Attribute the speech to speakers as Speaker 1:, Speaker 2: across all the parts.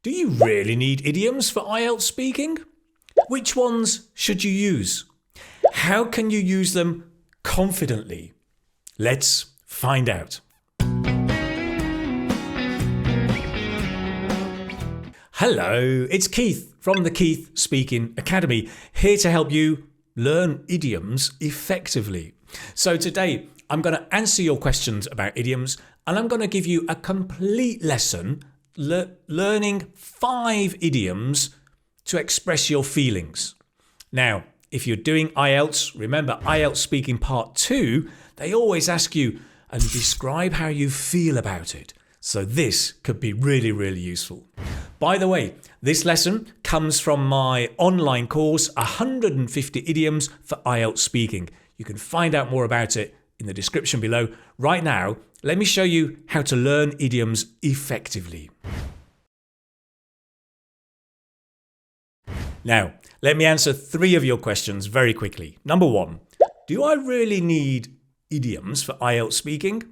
Speaker 1: Do you really need idioms for IELTS speaking? Which ones should you use? How can you use them confidently? Let's find out. Hello, it's Keith from the Keith Speaking Academy, here to help you learn idioms effectively. So today I'm going to answer your questions about idioms, and I'm going to give you a complete lesson learning 5 idioms to express your feelings. Now, if you're doing IELTS, remember IELTS Speaking Part 2, they always ask you and describe how you feel about it. So this could be really, really useful. By the way, this lesson comes from my online course, 150 Idioms for IELTS Speaking. You can find out more about it in the description below. Right now, let me show you how to learn idioms effectively. Now, let me answer 3 of your questions very quickly. Number 1, do I really need idioms for IELTS speaking?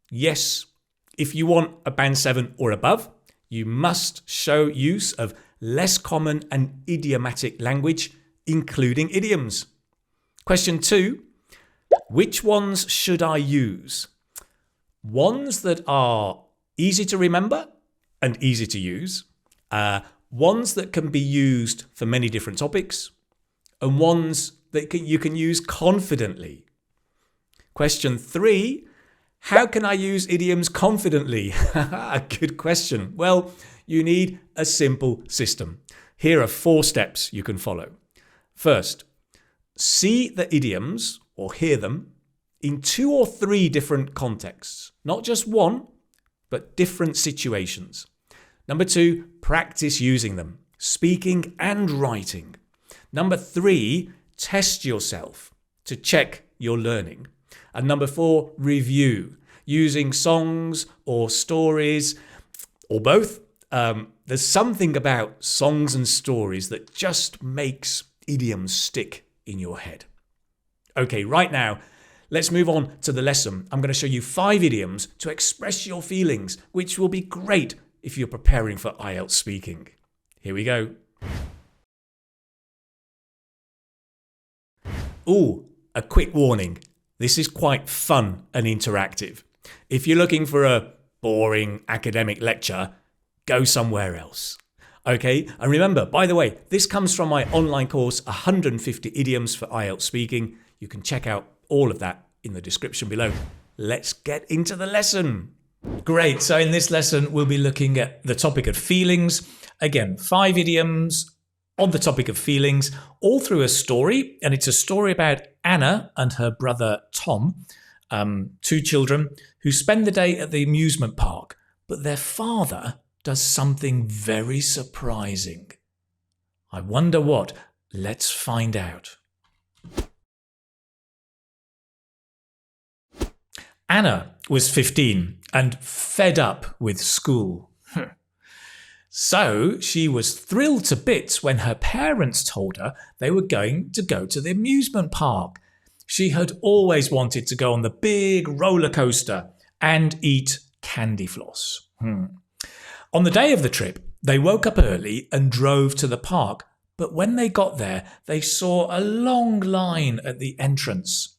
Speaker 1: Yes. If you want a band 7 or above, you must show use of less common and idiomatic language, including idioms. Question 2, which ones should I use? Ones that are easy to remember and easy to use, ones that can be used for many different topics, and ones that you can use confidently. Question 3, how can I use idioms confidently? Good question. Well, you need a simple system. Here are 4 steps you can follow. First, see the idioms or hear them in 2 or 3 different contexts. Not just one, but different situations. Number 2, practice using them, speaking and writing. Number 3, test yourself to check your learning. And number 4, review, using songs or stories or both. There's something about songs and stories that just makes idioms stick in your head. Okay, right now, let's move on to the lesson. I'm going to show you 5 idioms to express your feelings, which will be great if you're preparing for IELTS speaking. Here we go. Ooh, a quick warning. This is quite fun and interactive. If you're looking for a boring academic lecture, go somewhere else. Okay, and remember, by the way, this comes from my online course, 150 Idioms for IELTS Speaking. You can check out all of that in the description below. Let's get into the lesson. Great, so in this lesson, we'll be looking at the topic of feelings. Again, 5 idioms on the topic of feelings, all through a story. And it's a story about Anna and her brother Tom, 2 children who spend the day at the amusement park. But their father does something very surprising. I wonder what? Let's find out. Anna was 15 and fed up with school. So she was thrilled to bits when her parents told her they were going to go to the amusement park. She had always wanted to go on the big roller coaster and eat candy floss. On the day of the trip, they woke up early and drove to the park. But when they got there, they saw a long line at the entrance.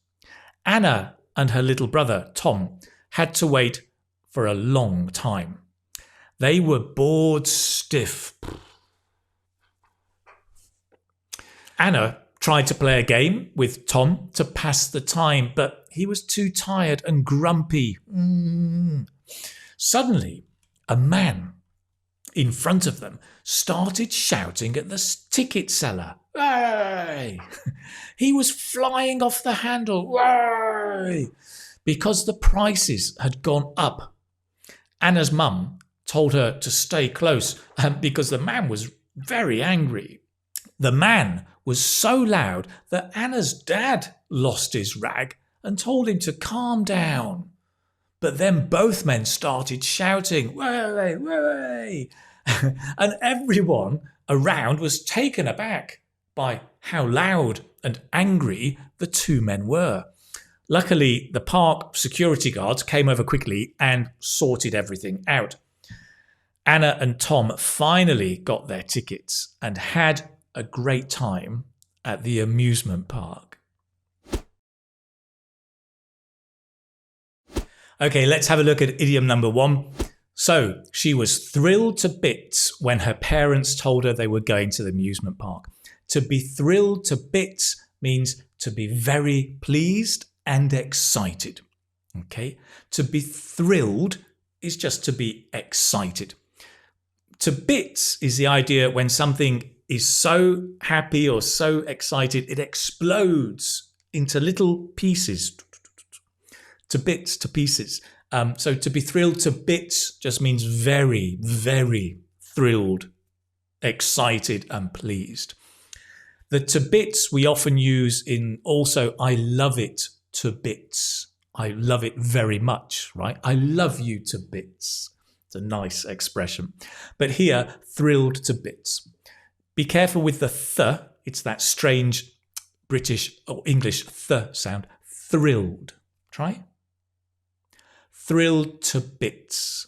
Speaker 1: Anna and her little brother, Tom, had to wait for a long time. They were bored stiff. Anna tried to play a game with Tom to pass the time, but he was too tired and grumpy. Suddenly, a man in front of them started shouting at the ticket seller. Hey! He was flying off the handle. Hey! Because the prices had gone up. Anna's mum told her to stay close because the man was very angry. The man was so loud that Anna's dad lost his rag and told him to calm down. But then both men started shouting, "Way, way!" And everyone around was taken aback by how loud and angry the 2 men were. Luckily, the park security guards came over quickly and sorted everything out. Anna and Tom finally got their tickets and had a great time at the amusement park. Okay, let's have a look at idiom number 1. So, she was thrilled to bits when her parents told her they were going to the amusement park. To be thrilled to bits means to be very pleased and excited. Okay, to be thrilled is just to be excited. To bits is the idea when something is so happy or so excited, it explodes into little pieces. To bits, to pieces. So to be thrilled to bits just means very, very thrilled, excited and pleased. The to bits we often use in also I love it to bits. I love it very much, right? I love you to bits. It's a nice expression. But here, thrilled to bits. Be careful with the th. It's that strange British or English th sound. Thrilled. Try. Thrilled to bits.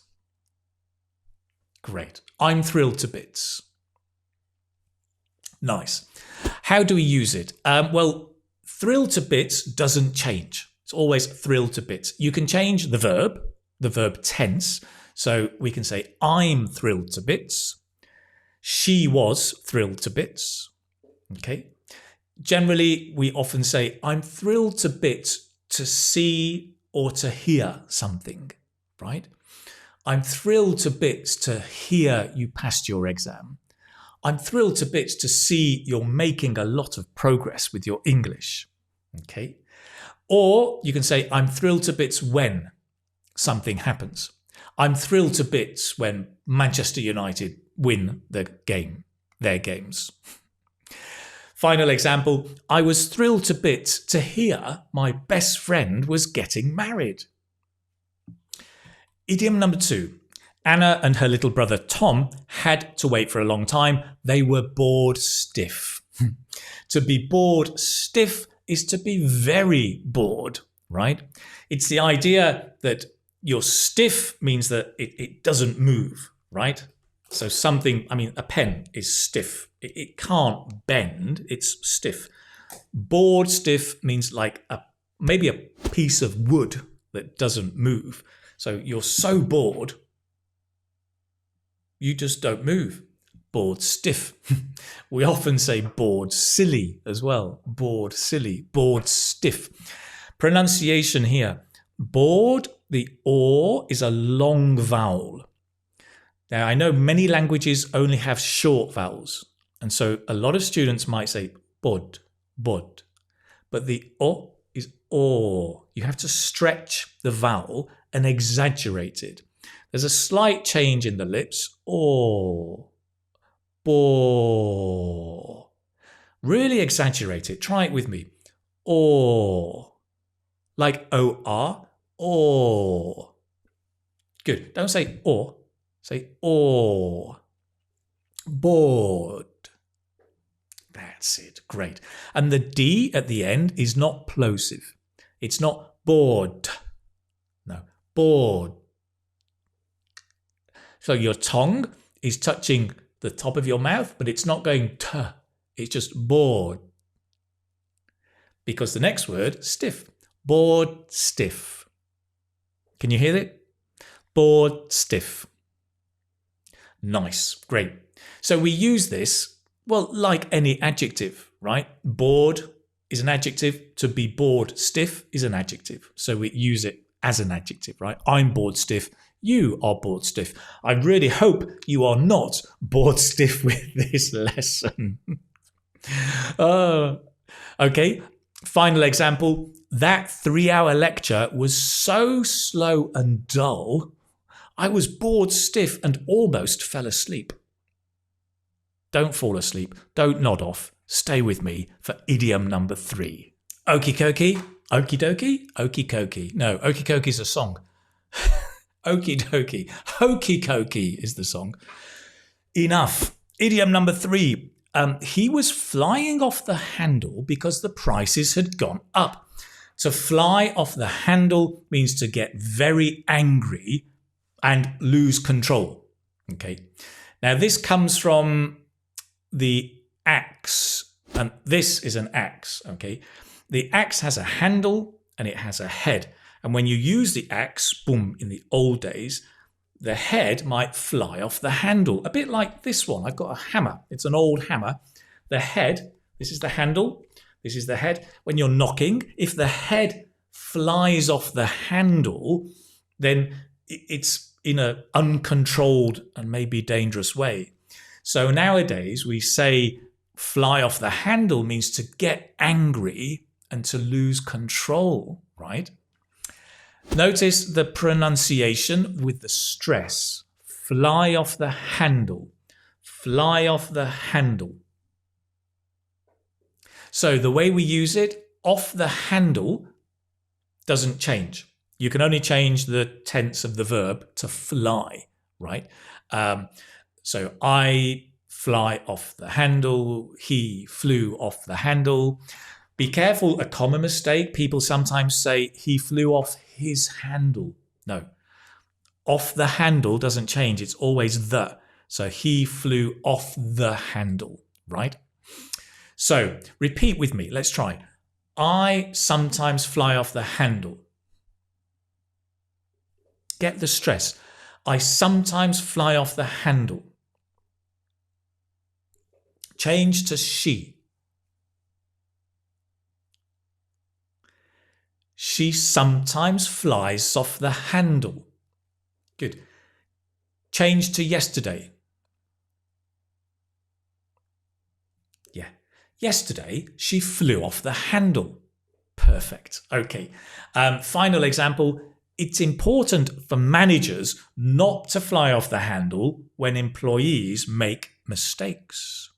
Speaker 1: Great. I'm thrilled to bits. Nice. How do we use it? Well, thrilled to bits doesn't change. It's always thrilled to bits. You can change the verb tense. So we can say, I'm thrilled to bits. She was thrilled to bits. Okay. Generally, we often say, I'm thrilled to bits to see or to hear something, right? I'm thrilled to bits to hear you passed your exam. I'm thrilled to bits to see you're making a lot of progress with your English, okay? Or you can say, I'm thrilled to bits when something happens. I'm thrilled to bits when Manchester United win their games. Final example, I was thrilled to bits to hear my best friend was getting married. Idiom number 2. Anna and her little brother Tom had to wait for a long time. They were bored stiff. To be bored stiff is to be very bored, right? It's the idea that you're stiff means that it doesn't move, right? So something, a pen is stiff. It can't bend, it's stiff. Bored stiff means like maybe a piece of wood that doesn't move. So you're so bored, you just don't move. Bored stiff. We often say bored silly as well. Bored silly, bored stiff. Pronunciation here. Bored, the or is a long vowel. Now, I know many languages only have short vowels. And so a lot of students might say bod, bod. But the o is or. You have to stretch the vowel and exaggerate it. There's a slight change in the lips. Or. Bo. Really exaggerate it. Try it with me. Or. Like O-R. Or. Good. Don't say or. Say or. Bored. That's it. Great. And the D at the end is not plosive. It's not bored. No, bored. So your tongue is touching the top of your mouth, but it's not going t. It's just bored. Because the next word, stiff. Bored, stiff. Can you hear it? Bored, stiff. Nice. Great. So we use this, well, like any adjective, right? Bored is an adjective. To be bored stiff is an adjective. So we use it as an adjective, right? I'm bored stiff. You are bored stiff. I really hope you are not bored stiff with this lesson. Okay. Final example. That 3-hour lecture was so slow and dull, I was bored stiff and almost fell asleep. Don't fall asleep. Don't nod off. Stay with me for idiom number 3. Okie dokie. Okie dokie. Okie dokie. No, okie dokie is a song. Okie dokie. Hokey cokey is the song. Enough. Idiom number 3. He was flying off the handle because the prices had gone up. To fly off the handle means to get very angry and lose control. Okay. Now this comes from the axe, and this is an axe. Okay. The axe has a handle and it has a head. And when you use the axe, boom, in the old days, the head might fly off the handle, a bit like this one. I've got a hammer. It's an old hammer. The head, this is the handle, this is the head. When you're knocking, if the head flies off the handle, then it's in an uncontrolled and maybe dangerous way. So nowadays we say fly off the handle means to get angry and to lose control, right? Notice the pronunciation with the stress. Fly off the handle. Fly off the handle. So the way we use it, off the handle, doesn't change. You can only change the tense of the verb to fly, right? So I fly off the handle. He flew off the handle. Be careful, a common mistake. People sometimes say he flew off his handle. No. Off the handle doesn't change. It's always the. So he flew off the handle, right? So repeat with me. Let's try. I sometimes fly off the handle. Get the stress. I sometimes fly off the handle. Change to she. She sometimes flies off the handle. Good. Change to yesterday. Yeah. Yesterday, she flew off the handle. Perfect. Okay. Final example. It's important for managers not to fly off the handle when employees make mistakes.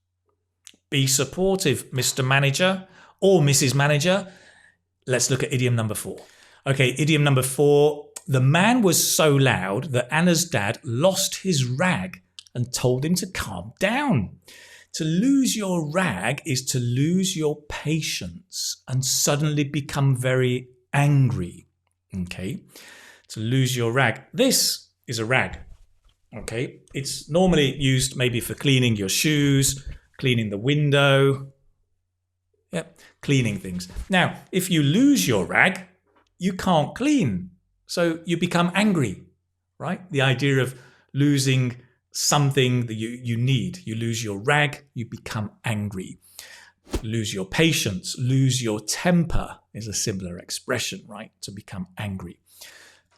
Speaker 1: Be supportive, Mr. Manager or Mrs. Manager. Let's look at idiom number 4. Okay, idiom number 4. The man was so loud that Anna's dad lost his rag and told him to calm down. To lose your rag is to lose your patience and suddenly become very angry. Okay, to lose your rag. This is a rag. Okay, it's normally used maybe for cleaning your shoes, cleaning the window. Yep, cleaning things. Now, if you lose your rag, you can't clean. So you become angry, right? The idea of losing something that you need. You lose your rag, you become angry. Lose your patience, lose your temper is a similar expression, right? To become angry.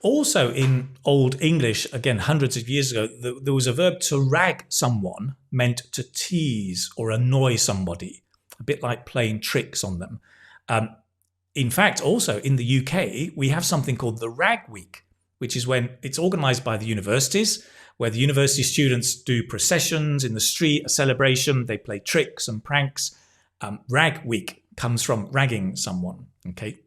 Speaker 1: Also in Old English, again, hundreds of years ago, there was a verb to rag someone meant to tease or annoy somebody. A bit like playing tricks on them. In fact, also in the UK, we have something called the Rag Week, which is when it's organised by the universities, where the university students do processions in the street, a celebration, they play tricks and pranks. Rag Week comes from ragging someone, okay?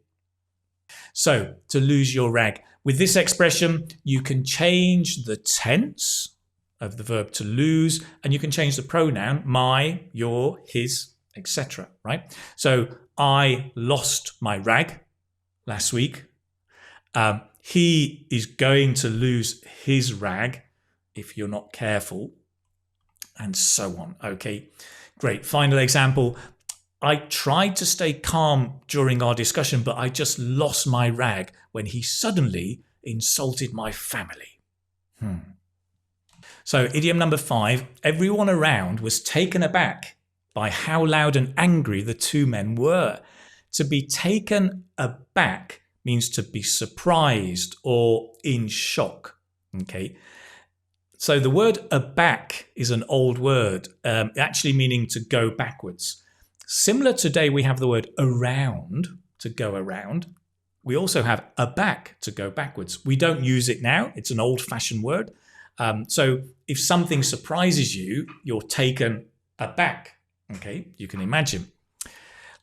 Speaker 1: So, to lose your rag. With this expression, you can change the tense of the verb to lose, and you can change the pronoun, my, your, his, etc. Right? So I lost my rag last week. He is going to lose his rag if you're not careful, and so on. Okay, great. Final example. I tried to stay calm during our discussion, but I just lost my rag when he suddenly insulted my family. So idiom number 5. Everyone around was taken aback by how loud and angry the two men were. To be taken aback means to be surprised or in shock. Okay. So the word aback is an old word, actually meaning to go backwards. Similar today, we have the word around, to go around. We also have aback, to go backwards. We don't use it now. It's an old-fashioned word. So if something surprises you, you're taken aback. Okay, you can imagine.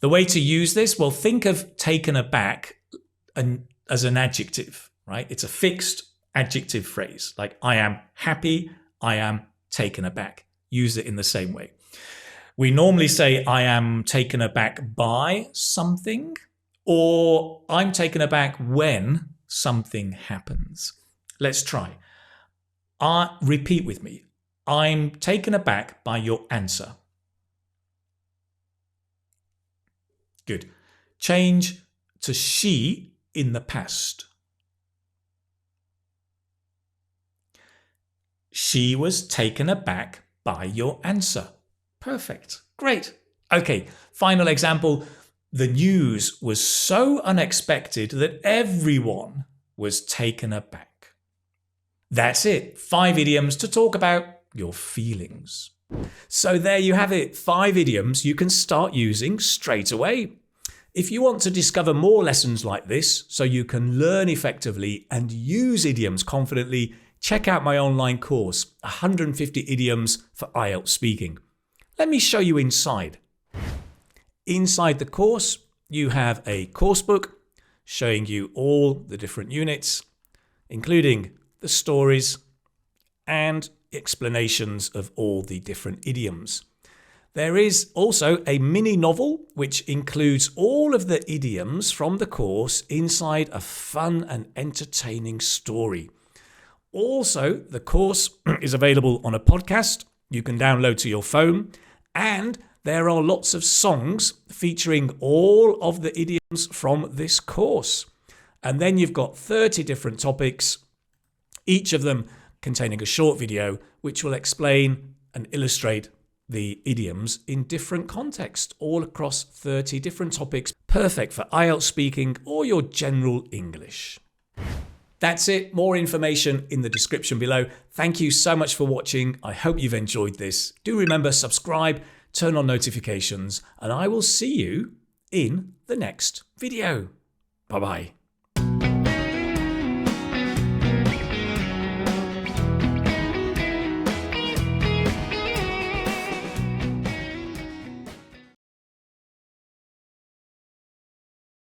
Speaker 1: The way to use this, well, think of taken aback as an adjective, right? It's a fixed adjective phrase, like I am happy, I am taken aback. Use it in the same way. We normally say I am taken aback by something, or I'm taken aback when something happens. Let's try. Repeat with me. I'm taken aback by your answer. Good. Change to she in the past. She was taken aback by your answer. Perfect. Great. Okay, final example. The news was so unexpected that everyone was taken aback. That's it. 5 idioms to talk about your feelings. So there you have it. 5 idioms you can start using straight away. If you want to discover more lessons like this so you can learn effectively and use idioms confidently, check out my online course, 150 Idioms for IELTS Speaking. Let me show you inside. Inside the course, you have a course book showing you all the different units, including the stories and explanations of all the different idioms. There is also a mini novel which includes all of the idioms from the course inside a fun and entertaining story. Also, the course is available on a podcast you can download to your phone, and there are lots of songs featuring all of the idioms from this course. And then you've got 30 different topics, each of them containing a short video which will explain and illustrate the idioms in different contexts, all across 30 different topics, perfect for IELTS speaking or your general English. That's it. More information in the description below. Thank you so much for watching. I hope you've enjoyed this. Do remember, subscribe, turn on notifications, and I will see you in the next video. Bye-bye.